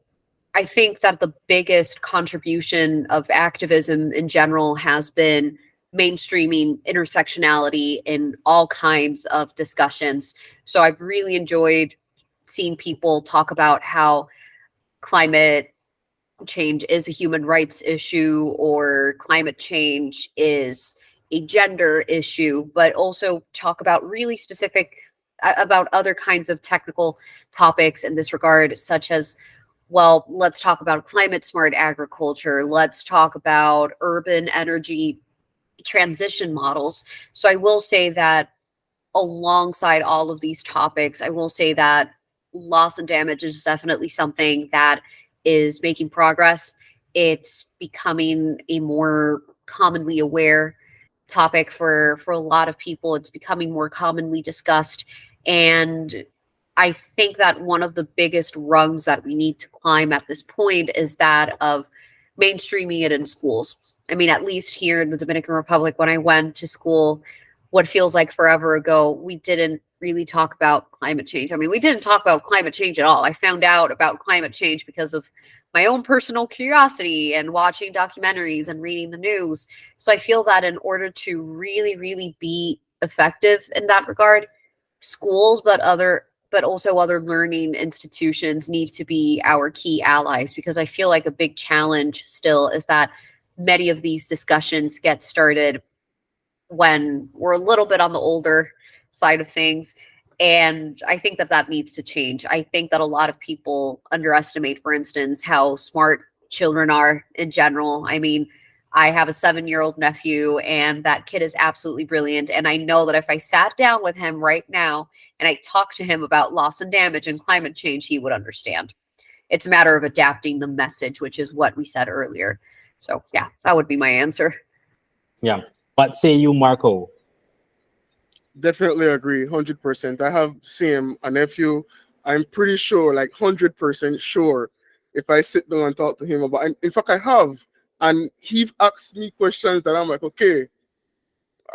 I think that the biggest contribution of activism in general has been mainstreaming intersectionality in all kinds of discussions. So I've really enjoyed seeing people talk about how climate change is a human rights issue or climate change is a gender issue, but also talk about really specific about other kinds of technical topics in this regard, such as, well, let's talk about climate smart agriculture. Let's talk about urban energy transition models. So I will say that alongside all of these topics, I will say that loss and damage is definitely something that is making progress. It's becoming a more commonly aware topic for a lot of people. It's becoming more commonly discussed. And I think that one of the biggest rungs that we need to climb at this point is that of mainstreaming it in schools. I mean, at least here in the Dominican Republic, when I went to school, what feels like forever ago, we didn't really talk about climate change. I mean, we didn't talk about climate change at all. I found out about climate change because of my own personal curiosity and watching documentaries and reading the news. So I feel that in order to really, really be effective in that regard, schools, but also other learning institutions need to be our key allies, because I feel like a big challenge still is that many of these discussions get started when we're a little bit on the older side of things. And I think that that needs to change. I think that a lot of people underestimate, for instance, how smart children are in general. I mean, I have a 7-year-old nephew, and that kid is absolutely brilliant. And I know that if I sat down with him right now and I talked to him about loss and damage and climate change, he would understand. It's a matter of adapting the message, which is what we said earlier. So, yeah, that would be my answer. Yeah. But say you, Marco. Definitely agree, 100%. I have same a nephew. I'm pretty sure, like 100% sure, if I sit down and talk to him about, and in fact, I have, and he asked me questions that I'm like, okay,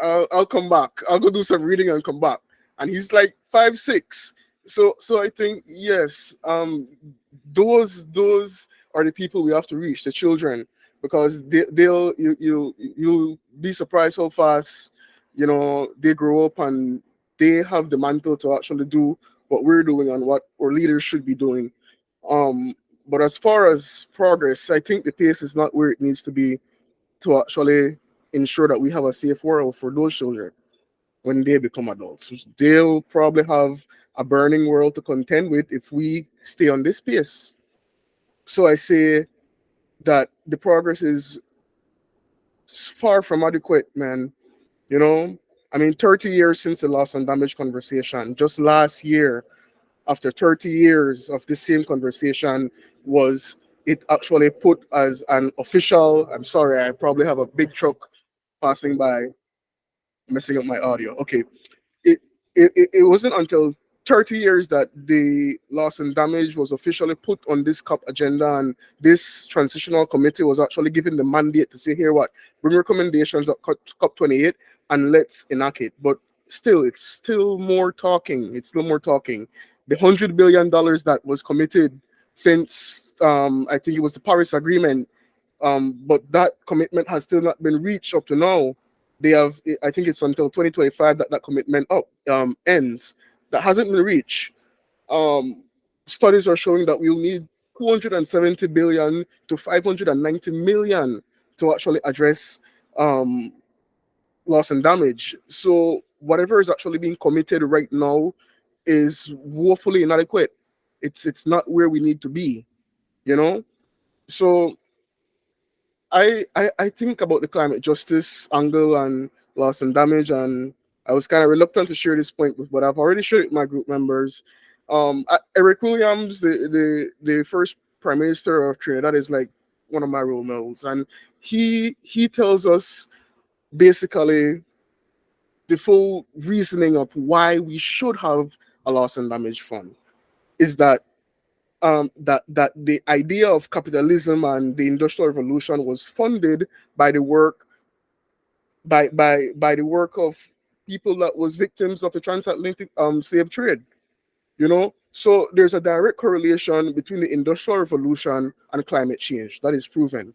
I'll come back. I'll go do some reading and come back. And he's like 5'6". So I think yes, those are the people we have to reach, the children, because you'll be surprised how fast they grow up and they have the mantle to actually do what we're doing and what our leaders should be doing. Um, but as far as progress, I think the pace is not where it needs to be to actually ensure that we have a safe world for those children when they become adults. They'll probably have a burning world to contend with if we stay on this pace. So I say that the progress is far from adequate, man. I mean, 30 years since the loss and damage conversation. Just last year, after 30 years of this same conversation, was it actually put as an official. I'm sorry, I probably have a big truck passing by, messing up my audio. Okay, it it wasn't until 30 years that the loss and damage was officially put on this COP agenda, and this transitional committee was actually given the mandate to say, here what, bring recommendations at COP 28 and let's enact it. But still, it's still more talking. It's still more talking. The $100 billion that was committed since I think it was the Paris Agreement, but that commitment has still not been reached up to now. They have, I think it's until 2025 that commitment ends. That hasn't been reached. Um, Studies are showing that we'll need 270 billion to 590 million to actually address um, loss and damage. So whatever is actually being committed right now is woefully inadequate. It's not where we need to be, you know. So I think about the climate justice angle and loss and damage, and I was kind of reluctant to share this point with, but I've already shared it with my group members. Eric Williams, the first prime minister of Trinidad, is like one of my role models, and he tells us basically the full reasoning of why we should have a loss and damage fund is that that the idea of capitalism and the industrial revolution was funded by the work by the work of people that was victims of the transatlantic slave trade. So there's a direct correlation between the industrial revolution and climate change that is proven.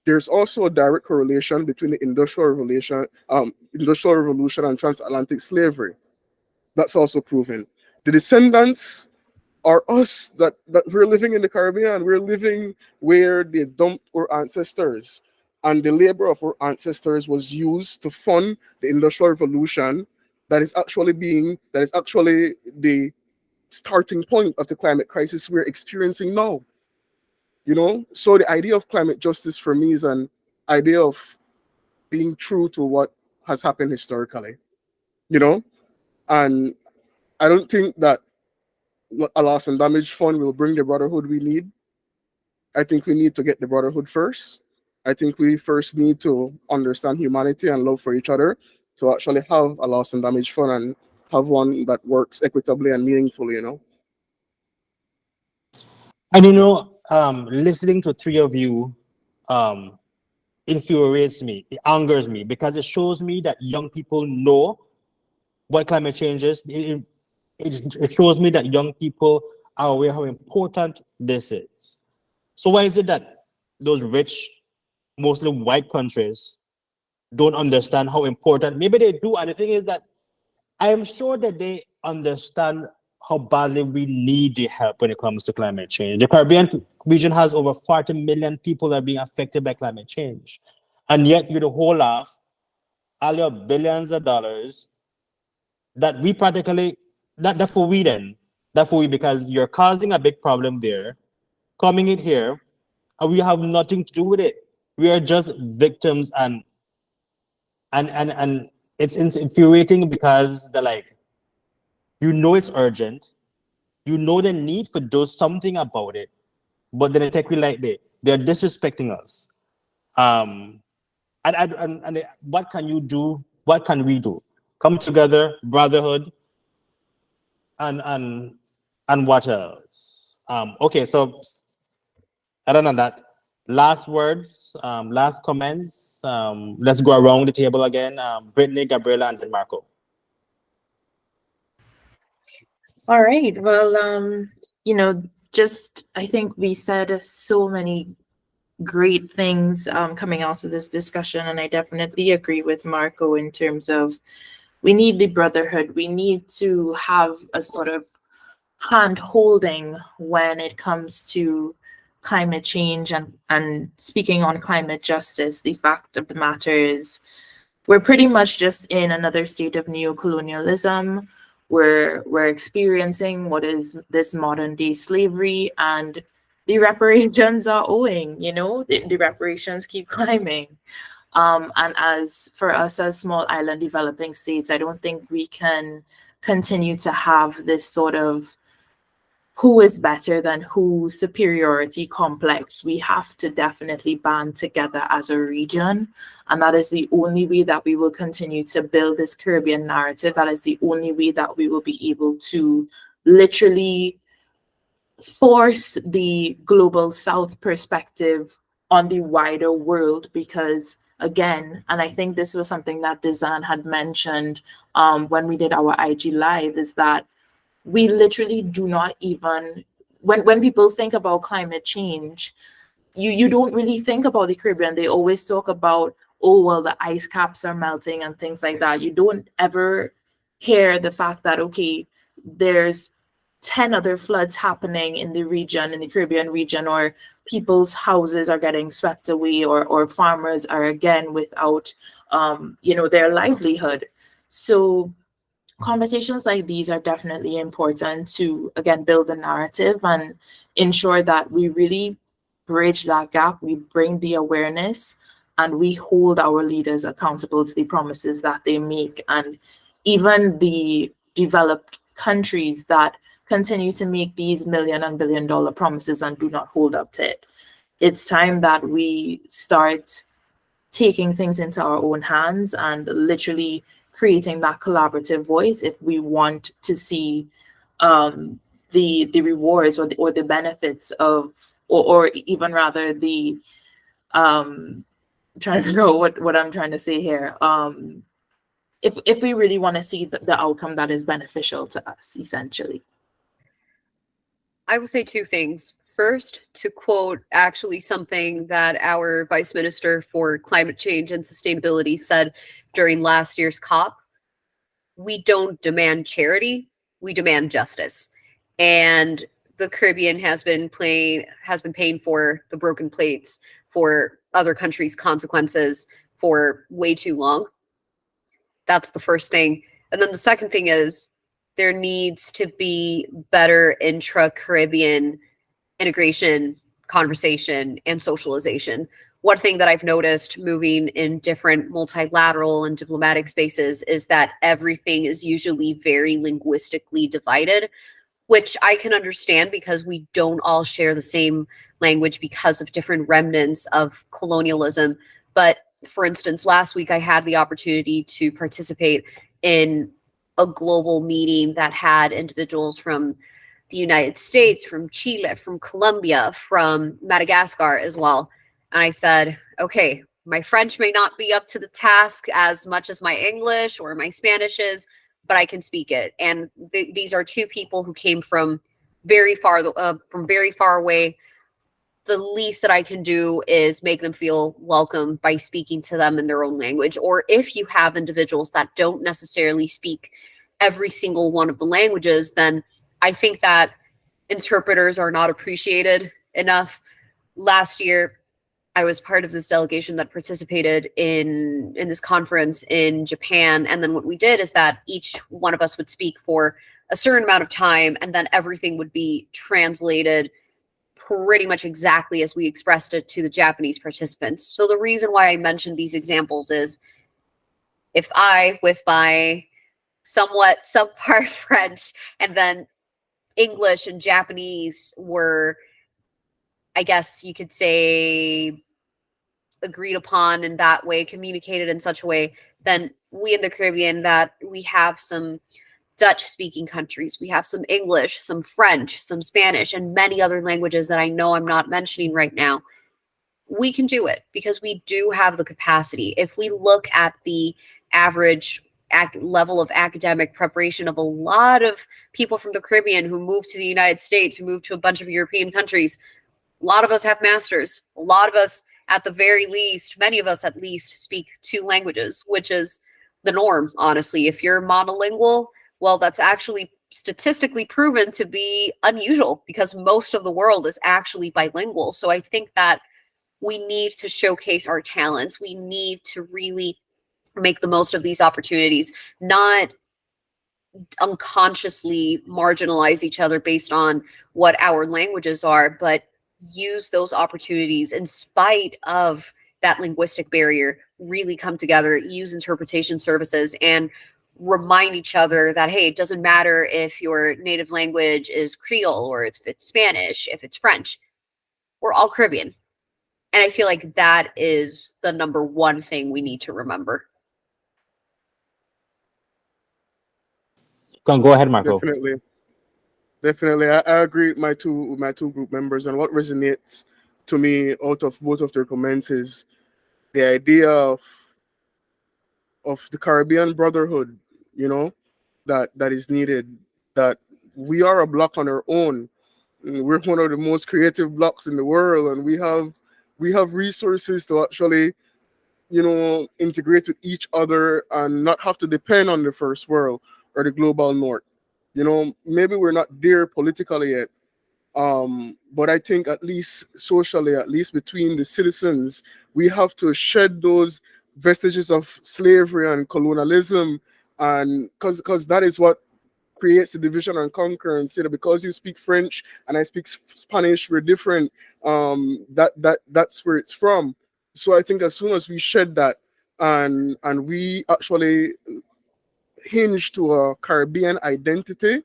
There's also a direct correlation between the industrial revolution and transatlantic slavery. That's also proven. The descendants are us that we're living in the Caribbean. We're living where they dumped our ancestors, and the labor of our ancestors was used to fund the industrial revolution that is actually the starting point of the climate crisis we're experiencing now. So the idea of climate justice for me is an idea of being true to what has happened historically. You know, and I don't think that a loss and damage fund will bring the brotherhood we need. I think we need to get the brotherhood first. I think we first need to understand humanity and love for each other to actually have a loss and damage fund and have one that works equitably and meaningfully. And listening to three of you um, infuriates me. It angers me because it shows me that young people know what climate change is. It shows me that young people are aware how important this is. So why is it that those rich, mostly white countries don't understand how important? Maybe they do, and the thing is that I am sure that they understand how badly we need the help when it comes to climate change. The Caribbean region has over 40 million people that are being affected by climate change. And yet you the whole off all your billions of dollars that we practically, that for we then, that for we, because you're causing a big problem there, coming in here, and we have nothing to do with it. We are just victims, and it's infuriating because they're like, you know, it's urgent, you know the need for do something about it, but then attack we like they're disrespecting us. And what can you do? What can we do? Come together, brotherhood, and what else? Okay, so other than that, last words, last comments. Let's go around the table again. Brittany, Gabriela, and then Marco. All right. Well, just I think we said so many great things coming out of this discussion, and I definitely agree with Marco in terms of we need the brotherhood. We need to have a sort of hand holding when it comes to climate change and speaking on climate justice. The fact of the matter is we're pretty much just in another state of neocolonialism. We're experiencing what is this modern day slavery, and the reparations are owing, the reparations keep climbing. And as for us as small island developing states, I don't think we can continue to have this sort of who is better than who superiority complex. We have to definitely band together as a region. And that is the only way that we will continue to build this Caribbean narrative. That is the only way that we will be able to literally force the global South perspective on the wider world. Because again, and I think this was something that Dizan had mentioned when we did our IG Live, is that we literally do not even, when people think about climate change, you don't really think about the Caribbean. They always talk about, oh, well, the ice caps are melting and things like that. You don't ever hear the fact that, okay, there's 10 other floods happening in the region, in the Caribbean region, or people's houses are getting swept away, or farmers are again without, their livelihood. So conversations like these are definitely important to, again, build the narrative and ensure that we really bridge that gap, we bring the awareness, and we hold our leaders accountable to the promises that they make. And even the developed countries that continue to make these million and billion dollar promises and do not hold up to it. It's time that we start taking things into our own hands and literally creating that collaborative voice if we want to see the rewards or the benefits of, or even rather the trying to figure out what I'm trying to say here. If we really want to see the outcome that is beneficial to us, essentially. I will say two things. First, to quote actually something that our Vice Minister for Climate Change and Sustainability said during last year's COP, we don't demand charity, we demand justice. And the Caribbean has been paying for the broken plates for other countries' consequences for way too long. That's the first thing. And then the second thing is there needs to be better intra-Caribbean integration, conversation, and socialization. One thing that I've noticed moving in different multilateral and diplomatic spaces is that everything is usually very linguistically divided, which I can understand because we don't all share the same language because of different remnants of colonialism. But for instance, last week I had the opportunity to participate in a global meeting that had individuals from the United States, from Chile, from Colombia, from Madagascar as well. And I said, okay, my French may not be up to the task as much as my English or my Spanish is, but I can speak it. And these are two people who came from very far away. The least that I can do is make them feel welcome by speaking to them in their own language. Or if you have individuals that don't necessarily speak every single one of the languages, then I think that interpreters are not appreciated enough. Last year, I was part of this delegation that participated in this conference in Japan. And then what we did is that each one of us would speak for a certain amount of time, and then everything would be translated pretty much exactly as we expressed it to the Japanese participants. So the reason why I mentioned these examples is if I, with my somewhat subpar French and then English and Japanese were, I guess you could say, agreed upon in that way, communicated in such a way, then we in the Caribbean, that we have some Dutch speaking countries, we have some English, some French, some Spanish, and many other languages that I know I'm not mentioning right now. We can do it because we do have the capacity. If we look at the average level of academic preparation of a lot of people from the Caribbean who moved to the United States, who moved to a bunch of European countries, a lot of us have masters. A lot of us, at the very least, many of us at least, speak 2 languages, which is the norm, honestly. If you're monolingual, well, that's actually statistically proven to be unusual because most of the world is actually bilingual. So I think that we need to showcase our talents. We need to really make the most of these opportunities, not unconsciously marginalize each other based on what our languages are, but use those opportunities in spite of that linguistic barrier, really come together, use interpretation services, and remind each other that, hey, it doesn't matter if your native language is Creole or if it's Spanish, if it's French, we're all Caribbean. And I feel like that is the number one thing we need to remember. Go ahead, Marco. Definitely. I agree with my two group members, and what resonates to me out of both of their comments is the idea of the Caribbean brotherhood, you know, that is needed. That we are a block on our own. We're one of the most creative blocks in the world, and we have resources to actually, you know, integrate with each other and not have to depend on the first world or the global north. You know, maybe we're not there politically yet, but I think at least socially, at least between the citizens, we have to shed those vestiges of slavery and colonialism, and because that is what creates the division and conquer, and say that because you speak French and I speak Spanish, we're different. That's where it's from. So I think as soon as we shed that and we actually hinge to a Caribbean identity,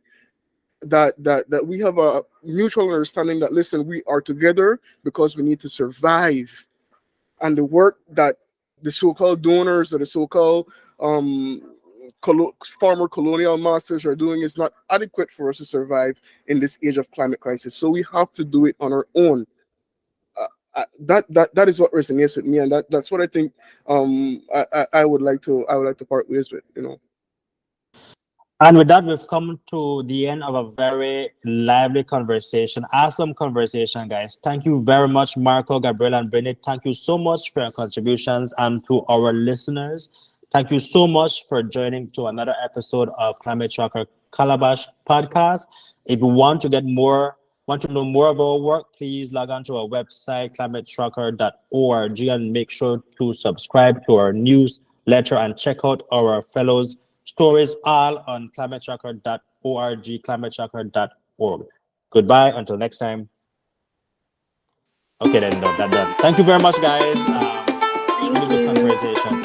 that we have a mutual understanding that, listen, we are together because we need to survive, and the work that the so-called donors or the so-called former colonial masters are doing is not adequate for us to survive in this age of climate crisis. So we have to do it on our own. That is what resonates with me, and that's what I think. I would like to part ways with. You know. And with that, we've come to the end of a very lively conversation. Awesome conversation, guys. Thank you very much, Marco, Gabriela, and Britney. Thank you so much for your contributions, and to our listeners, thank you so much for joining to another episode of Climate Tracker Calabash podcast. If you want to know more of our work, please log on to our website, climatetracker.org, and make sure to subscribe to our newsletter and check out our fellows' stories all on climatetracker.org, climatetracker.org. Goodbye until next time. Okay, then done. Thank you very much, guys. Thank Really good you. conversation.